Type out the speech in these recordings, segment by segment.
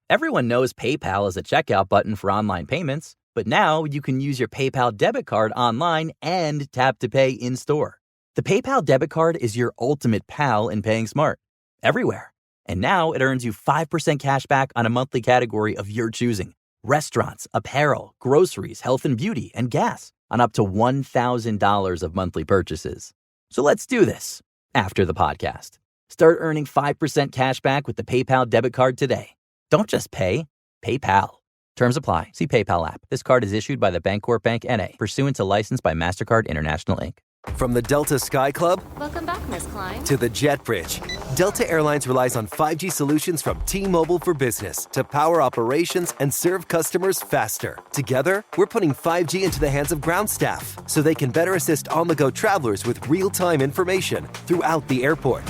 Everyone knows PayPal is a checkout button for online payments, but now you can use your PayPal debit card online and tap to pay in-store. The PayPal debit card is your ultimate pal in paying smart, everywhere. And now it earns you 5% cash back on a monthly category of your choosing. Restaurants, apparel, groceries, health and beauty, and gas on up to $1,000 of monthly purchases. So let's do this after the podcast. Start earning 5% cash back with the PayPal debit card today. Don't just pay, PayPal. Terms apply. See PayPal app. This card is issued by the Bancorp Bank N.A., pursuant to license by MasterCard International, Inc. From the Delta Sky Club Welcome back, Miss Klein. to the Jet Bridge, Delta Airlines relies on 5G solutions from T-Mobile for Business to power operations and serve customers faster. Together, we're putting 5G into the hands of ground staff so they can better assist on-the-go travelers with real-time information throughout the airport.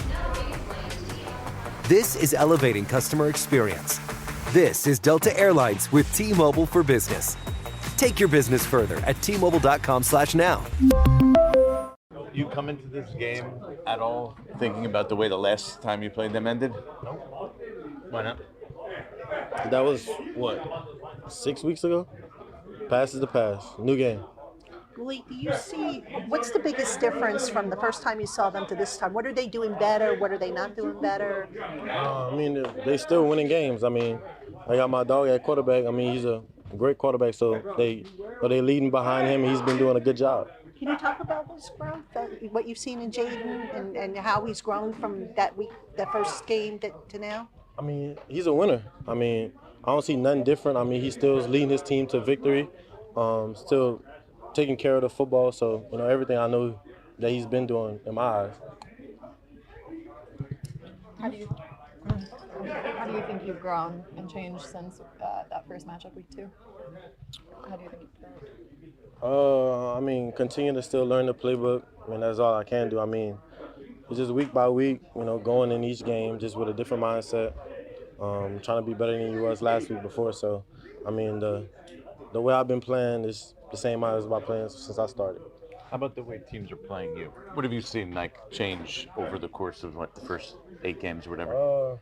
This is elevating customer experience. This is Delta Airlines with T-Mobile for Business. Take your business further at T-Mobile.com/now. You come into this game at all thinking about the way the last time you played them ended? No. Why not? That was, 6 weeks ago? Past is the past. New game. Malik, do you see, what's the biggest difference from the first time you saw them to this time? What are they doing better? What are they not doing better? They still winning games. I got my dog at quarterback. He's a great quarterback, so they leading behind him, and he's been doing a good job. Can you talk about his growth, what you've seen in Jaden and how he's grown from that first game to now? He's a winner. I don't see nothing different. He's still leading his team to victory, still taking care of the football. So, everything I know that he's been doing in my eyes. How do you think you've grown and changed since that first matchup, week 2? How do you think you've grown? Continue to still learn the playbook. That's all I can do. It's just week by week, going in each game just with a different mindset, trying to be better than you was last week before. So, the way I've been playing is the same as I've been playing since I started. How about the way teams are playing you? What have you seen change over the course of the first 8 games or whatever?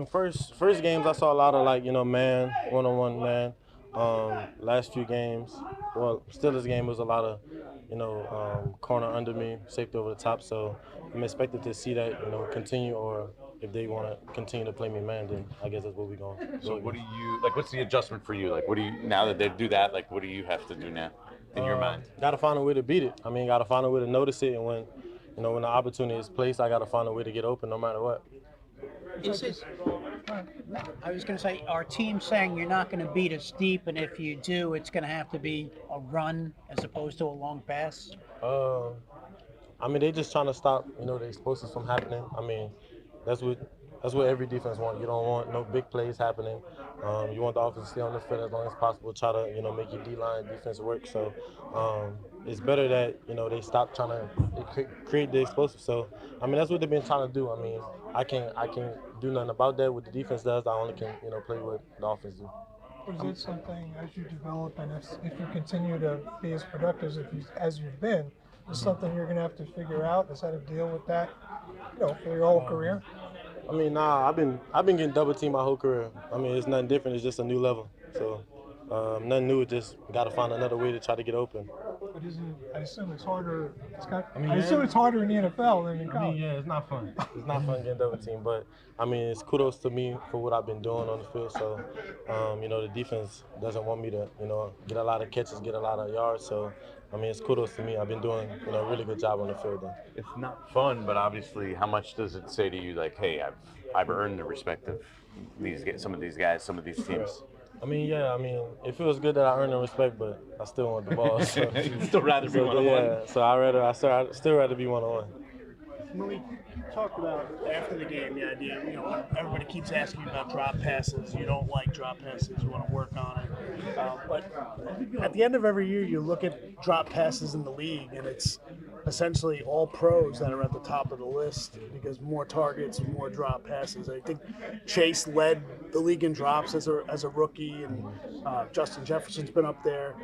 First games I saw a lot of man, one-on-one man. Last few games, still this game was a lot of, corner under me, safety over the top. So I'm expected to see that, continue, or if they want to continue to play me man, then I guess that's what we're going. So what do you what's the adjustment for you? What do you, now that they do that, what do you have to do now in your mind? Got to find a way to beat it. Got to find a way to notice it, and when the opportunity is placed, I got to find a way to get open no matter what. I was going to say, are teams saying you're not going to beat us deep, and if you do, it's going to have to be a run as opposed to a long pass? They just trying to stop, the explosives from happening. That's what every defense wants. You don't want no big plays happening. You want the offense to stay on the field as long as possible. Try to, make your D-line defense work. So it's better that, they stop trying to create the explosive. So, that's what they've been trying to do. I can't do nothing about that. What the defense does, I only can, play what the offense do. Is it something as you develop and if you continue to be as productive as you've been, is something you're going to have to figure out is how to deal with that, for your whole career? I've been getting double teamed my whole career. It's nothing different. It's just a new level. So nothing new. Just got to find another way to try to get open. But I assume it's harder. I assume it's harder in the NFL than in college. It's not fun. It's not fun getting double teamed. But it's kudos to me for what I've been doing on the field. So the defense doesn't want me to get a lot of catches, get a lot of yards. So it's kudos to me. I've been doing a really good job on the field. Then. It's not fun, but obviously, how much does it say to you? Hey, I've earned the respect of some of these guys, some of these teams. It feels good that I earned the respect, but I still want the ball. So. You'd still rather be one-on-one? Yeah, so I'd still rather be one-on-one. Malik, you talked about after the game the idea, everybody keeps asking you about drop passes. You don't like drop passes. You want to work on it. But at the end of every year, you look at drop passes in the league, and it's essentially all pros that are at the top of the list because more targets, more drop passes. I think Chase led the league in drops as a rookie, and Justin Jefferson's been up there.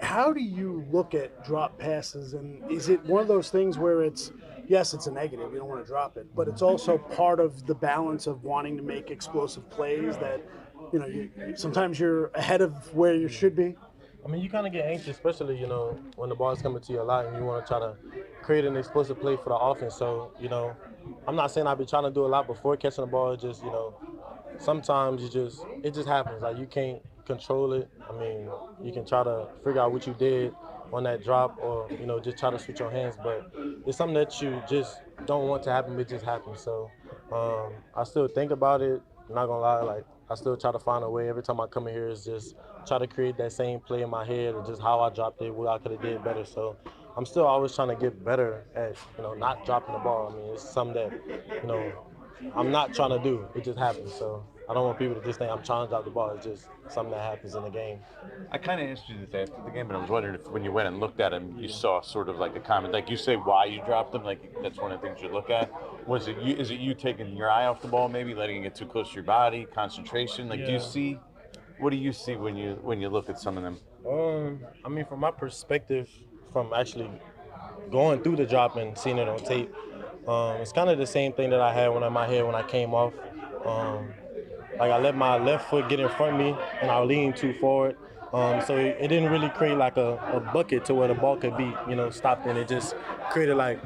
How do you look at drop passes, and is it one of those things where it's yes, it's a negative. You don't want to drop it, but it's also part of the balance of wanting to make explosive plays that, sometimes you're ahead of where you should be. I mean, you kind of get anxious, especially, when the ball is coming to you a lot and you want to try to create an explosive play for the offense. So, I'm not saying I've been trying to do a lot before catching the ball. It's just, sometimes it just happens. Like, you can't control it. I mean, you can try to figure out what you did on that drop or, just try to switch your hands. But it's something that you just don't want to happen. It just happens. So I still think about it. I'm not going to lie. Like, I still try to find a way. Every time I come in here, is just try to create that same play in my head or just how I dropped it, what I could have did better. So I'm still always trying to get better at, not dropping the ball. I mean, it's something that, I'm not trying to do. It just happens. So I don't want people to just think I'm trying to drop the ball. It's just something that happens in the game. I kind of asked you this after the game, but I was wondering if when you went and looked at him, you saw sort of like a comment, like you say why you dropped him, like that's one of the things you look at. Was it you? Is it you taking your eye off the ball, maybe letting it get too close to your body, concentration? Like, Yeah. what do you see when you look at some of them? I mean, from my perspective, from actually going through the drop and seeing it on tape, it's kind of the same thing that I had in my head when I came off. Like, I let my left foot get in front of me and I leaned too forward. So it didn't really create like a bucket to where the ball could be, stopped in. It just created it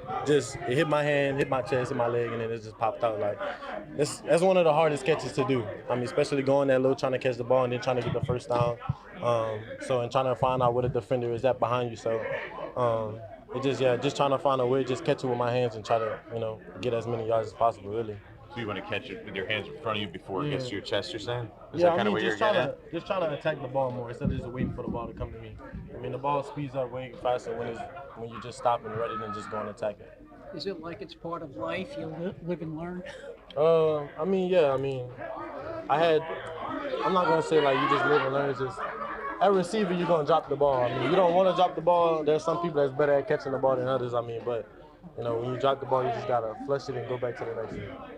hit my hand, hit my chest, hit my leg, and then it just popped out. Like, that's one of the hardest catches to do. I mean, especially going that low, trying to catch the ball and then trying to get the first down. And trying to find out where the defender is at behind you. So just trying to find a way, just catch it with my hands and try to, get as many yards as possible, really. So you want to catch it with your hands in front of you before it gets to your chest, you're saying? Is Yeah, that kind of what you're getting at? just trying to attack the ball more instead of just waiting for the ball to come to me. I mean, the ball speeds up way faster when you just stop and rather than just go and attack it. Is it like it's part of life? You live and learn? I mean, yeah. I mean, I'm not going to say like you just live and learn. It's just, at receiver, you're going to drop the ball. I mean, you don't want to drop the ball. There's some people that's better at catching the ball than others, I mean, but, when you drop the ball, you just got to flush it and go back to the next one.